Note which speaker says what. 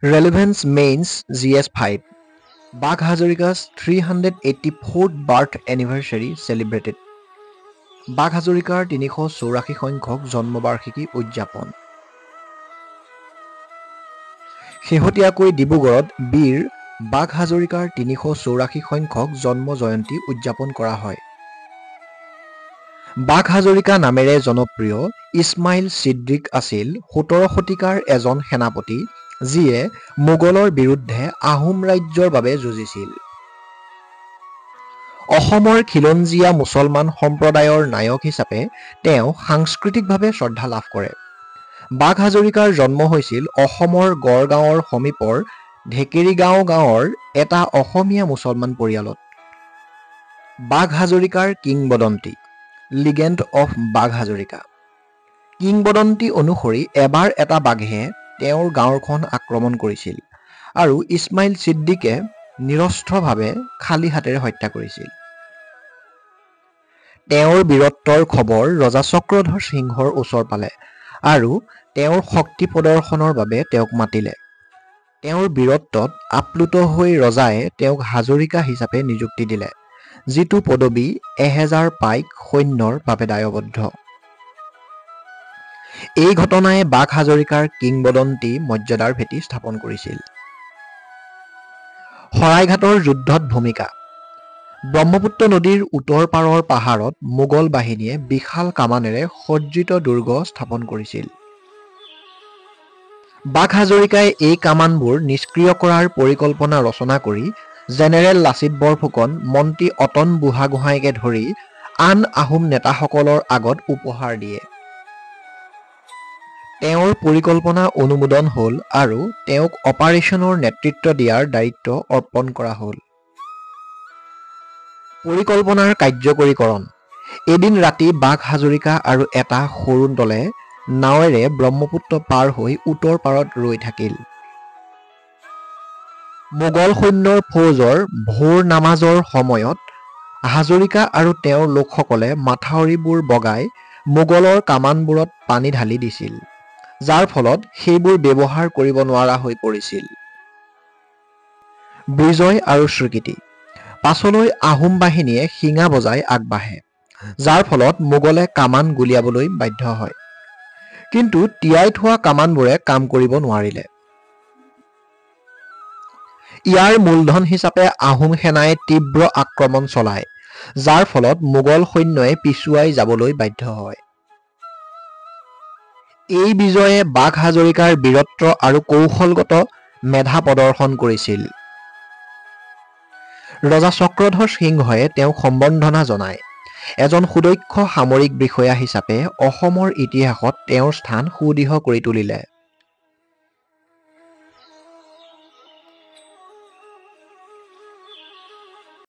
Speaker 1: Relevance Mains GS5 Bagh Hazarika's 384th birth anniversary celebrated. Bagh Hazarikar 384 সংখ্যক জন্মবাৰ্ষিকী উদযাপন। শেহতীয়াকৈ ডিব্ৰুগড়ত বীৰ বাঘ হাজৰিকাৰ 384 সংখ্যক জন্ম জয়ন্তী উদযাপন কৰা হয়। বাঘ হাজৰিকা নামেৰে জনপ্ৰিয় ইছমাইল ছিদ্দিক আছিল 17 শতিকাৰ এজন সেনাপতি যিয়ে মোগলৰ বিৰুদ্ধে আহোম ৰাজ্যৰ বাবে যুঁজিছিল। অসমৰ খিলঞ্জীয়া মুছলমান সম্প্ৰদায়ৰ নায়ক হিচাপে তেওঁ সাংস্কৃতিকভাৱে শ্ৰদ্ধা লাভ কৰে। বাঘ হাজৰিকাৰ জন্ম হৈছিল অসমৰ গড়গাঁৱৰ সমীপৰ ঢেকিৰিগাঁও গাঁৱৰ এটা অসমীয়া মুছলমান পৰিয়ালত। বাঘ হাজৰিকাৰ কিংবদন্তি লিগেণ্ড অফ বাঘ হাজৰিকা। কিংবদন্তি অনুসৰি এবাৰ এটা বাঘে তেওঁৰ গাঁওখন আক্ৰমণ কৰিছিল আৰু ইছমাইল ছিদ্দিকে নিৰস্ত্ৰভাৱে খালী হাতেৰে হত্যা কৰিছিল। তেওঁৰ বীৰত্বৰ খবৰ ৰজা চক্ৰধৰ সিংহৰ ওচৰ পালে আৰু তেওঁৰ শক্তি প্ৰদৰ্শনৰ বাবে তেওঁক মাতিলে। তেওঁৰ বীৰত্বত আপ্লুত হৈ ৰজাই তেওঁক হাজৰিকা হিচাপে নিযুক্তি দিলে, যিটো পদবী 1000 পাইক সৈন্যৰ বাবে দায়বদ্ধ। এই ঘটনাই বাঘ হাজৰিকাৰ কিংবদন্তি মৰ্যাদাৰ ভেটি স্থাপন কৰিছিল। শৰাইঘাটৰ যুদ্ধত ভূমিকা। ব্ৰহ্মপুত্ৰ নদীৰ উত্তৰ পাৰৰ পাহাৰত মোগল বাহিনীয়ে বিশাল কামানেৰে সজ্জিত দুৰ্গ স্থাপন কৰিছিল। বাঘ হাজৰিকাই এই কামানবোৰ নিষ্ক্ৰিয় কৰাৰ পৰিকল্পনা ৰচনা কৰি জেনেৰেল লাচিত বৰফুকন, মন্ত্ৰী অতন বুঢ়াগোহাঁইকে ধৰি আন আহোম নেতাসকলৰ আগত উপহাৰ দিয়ে। তেওঁৰ পৰিকল্পনা অনুমোদন হ'ল আৰু তেওঁক অপাৰেশ্যনৰ নেতৃত্ব দিয়াৰ দায়িত্ব অৰ্পণ কৰা হ'ল। পৰিকল্পনাৰ কাৰ্যকৰীকৰণ। এদিন ৰাতি বাঘ হাজৰিকা আৰু এটা সৰু দলে নাৱেৰে ব্ৰহ্মপুত্ৰ পাৰ হৈ উত্তৰ পাৰত ৰৈ থাকিল। মোগল সৈন্যৰ ফৌজৰ ভোৰ নামাজৰ সময়ত হাজৰিকা আৰু তেওঁৰ লোকসকলে মাথাউৰিবোৰ বগাই মোগলৰ কামানবোৰত পানী ঢালি দিছিল, যাৰ ফলত সেইবোৰ ব্যৱহাৰ কৰিব নোৱাৰা হৈ পৰিছিল। বিজয় আৰু স্বীকৃতি। পাছলৈ আহোম বাহিনীয়ে শিঙা বজাই আগবাঢ়ে, যাৰ ফলত মোগলে কামান গুলিয়াবলৈ বাধ্য হয়। কিন্তু তিয়াই থোৱা কামানবোৰে কাম কৰিব নোৱাৰিলে। ইয়াৰ মূলধন হিচাপে আহোম সেনাই তীব্ৰ আক্ৰমণ চলায়, যাৰ ফলত মোগল সৈন্যই পিছুৱাই যাবলৈ বাধ্য হয়। এই বিজয়ে বাঘ হাজৰিকাৰ বীৰত্ব আৰু কৌশলগত মেধা প্ৰদৰ্শন কৰিছিল। ৰজা চক্ৰধৰ সিংহই তেওঁক সম্বৰ্ধনা জনায়। এজন সুদক্ষ সামৰিক বিষয়া হিচাপে অসমৰ ইতিহাসত তেওঁৰ স্থান সুদৃঢ় কৰি তুলিলে।